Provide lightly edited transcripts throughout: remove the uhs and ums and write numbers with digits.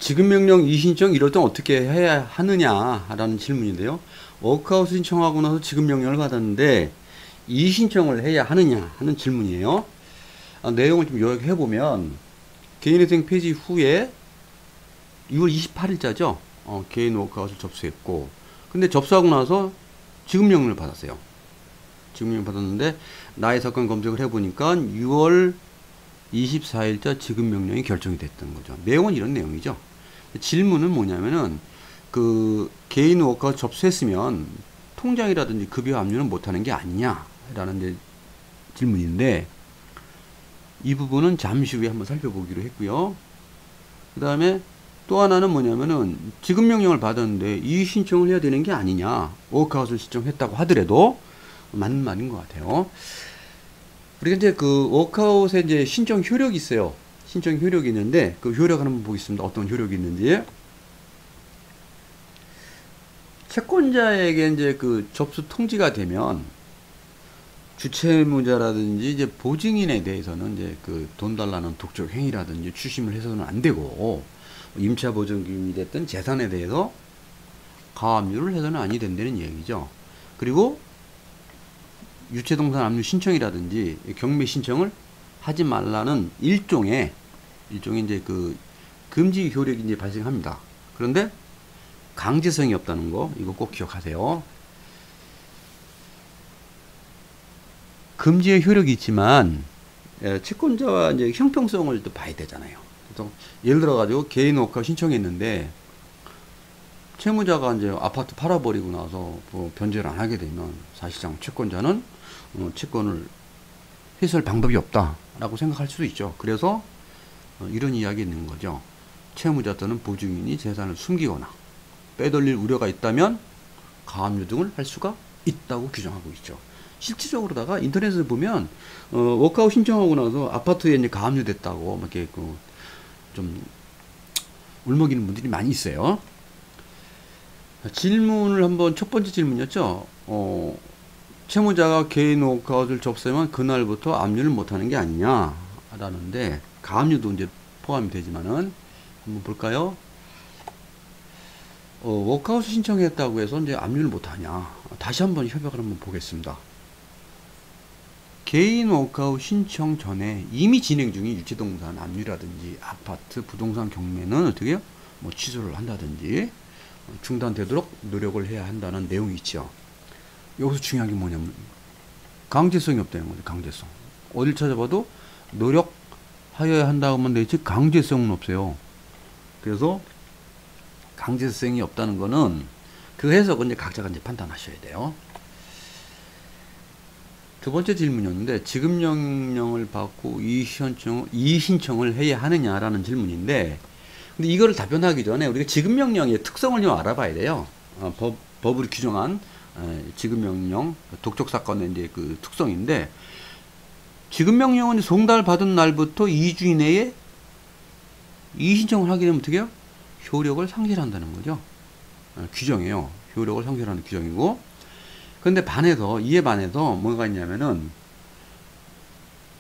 지급명령 이의신청 이럴 땐 어떻게 해야 하느냐라는 질문인데요. 워크아웃 신청하고 나서 지급명령을 받았는데 이의신청을 해야 하느냐 하는 질문이에요. 내용을 좀 요약해보면 개인회생 폐지 후에 6월 28일자죠. 개인 워크아웃을 접수했고 근데 접수하고 나서 지급명령을 받았어요. 지급명령 받았는데 나의 사건 검색을 해보니까 6월 24일자 지급명령이 결정이 됐던 거죠. 내용은 이런 내용이죠. 질문은 뭐냐면은 그 개인 워크아웃 접수했으면 통장이라든지 급여 압류는 못하는 게 아니냐라는 이제 질문인데 이 부분은 잠시 후에 한번 살펴보기로 했고요. 그 다음에 또 하나는 뭐냐면은 지급명령을 받았는데 이의 신청을 해야 되는 게 아니냐, 워크아웃을 신청했다고 하더라도 맞는 말인 것 같아요. 우리가 이제 그 워크아웃에 이제 신청 효력이 있어요. 신청 효력이 있는데 그 효력을 한번 보겠습니다. 어떤 효력이 있는지. 채권자에게 이제 그 접수 통지가 되면 주채무자라든지 이제 보증인에 대해서는 이제 그 돈 달라는 독촉 행위라든지 추심을 해서는 안 되고 임차 보증금이 됐든 재산에 대해서 가압류를 해서는 아니 된다는 얘기죠. 그리고 유체동산 압류 신청이라든지 경매 신청을 하지 말라는 일종의 이제 그 금지 효력이 이제 발생합니다. 그런데 강제성이 없다는 거 이거 꼭 기억하세요. 금지의 효력이 있지만 채권자와 이제 형평성을 또 봐야 되잖아요. 그래서 예를 들어 가지고 개인 워크아웃 신청했는데 채무자가 이제 아파트 팔아버리고 나서 뭐 변제를 안 하게 되면 사실상 채권자는 채권을 회수할 방법이 없다라고 생각할 수도 있죠. 그래서 이런 이야기 있는 거죠. 채무자 또는 보증인이 재산을 숨기거나 빼돌릴 우려가 있다면 가압류 등을 할 수가 있다고 규정하고 있죠. 실질적으로다가 인터넷을 보면 워크아웃 신청하고 나서 아파트에 이제 가압류 됐다고 막 이렇게 좀 울먹이는 분들이 많이 있어요. 질문을 한번 첫 번째 질문이었죠. 채무자가 개인 워크아웃을 접수하면 그날부터 압류를 못하는 게 아니냐라는데 가압류도 이제 포함이 되지만은 한번 볼까요? 워크아웃 신청했다고 해서 이제 압류를 못하냐? 다시 한번 협약을 한번 보겠습니다. 개인 워크아웃 신청 전에 이미 진행 중인 유체동산 압류라든지 아파트 부동산 경매는 어떻게 해요? 뭐 취소를 한다든지 중단되도록 노력을 해야 한다는 내용이 있죠. 여기서 중요한 게 뭐냐면 강제성이 없다는 거죠. 강제성. 어딜 찾아봐도 노력하여야 한다고만 되어 있지 강제성은 없어요. 그래서 강제성이 없다는 거는 그 해석은 이제 각자가 이제 판단하셔야 돼요. 두 번째 질문이었는데 지급명령을 받고 이의신청을 해야 하느냐라는 질문인데 근데 이거를 답변하기 전에 우리가 지급명령의 특성을 좀 알아봐야 돼요. 법으로 규정한 지급명령 독촉사건의 이제 그 특성인데 지급명령은 송달 받은 날부터 2주 이내에 이의신청을 하게 되면 어떻게 해요? 효력을 상실한다는 거죠. 규정이에요. 효력을 상실하는 규정이고 근데 이에 반해서 뭐가 있냐면은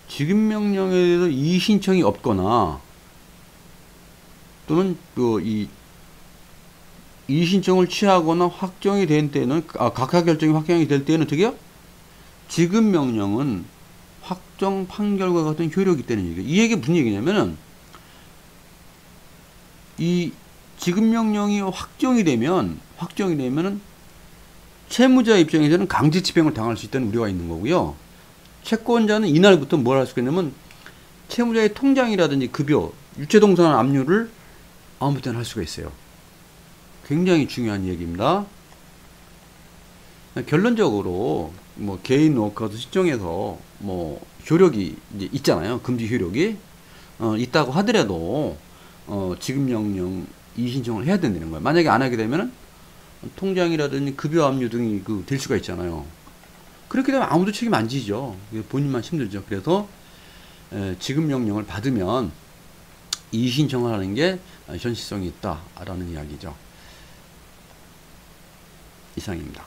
지급명령에 대해서 이의신청이 없거나 또는 이의신청을 취하거나 확정이 된 때는 각하 결정이 확정이 될 때는 어떻게 해요? 지급명령은 확정 판결과 같은 효력이 있다는 얘기예요. 이 얘기 무슨 얘기냐면은 이 지급명령이 확정이 되면은 채무자 입장에서는 강제 집행을 당할 수 있다는 우려가 있는 거고요. 채권자는 이날부터 뭘 할 수가 있냐면 채무자의 통장이라든지 급여, 유체동산 압류를 아무 때나 할 수가 있어요. 굉장히 중요한 얘기입니다. 결론적으로 뭐 개인 워크아웃 신청해서 뭐 효력이 이제 있잖아요. 금지 효력이 있다고 하더라도 지급명령 이의신청을 해야 된다는 거예요. 만약에 안 하게 되면은 통장이라든지 급여 압류 등이 될 수가 있잖아요. 그렇게 되면 아무도 책임 안 지죠. 본인만 힘들죠. 그래서 지급명령을 받으면 이의신청을 하는 게 현실성이 있다라는 이야기죠. 이상입니다.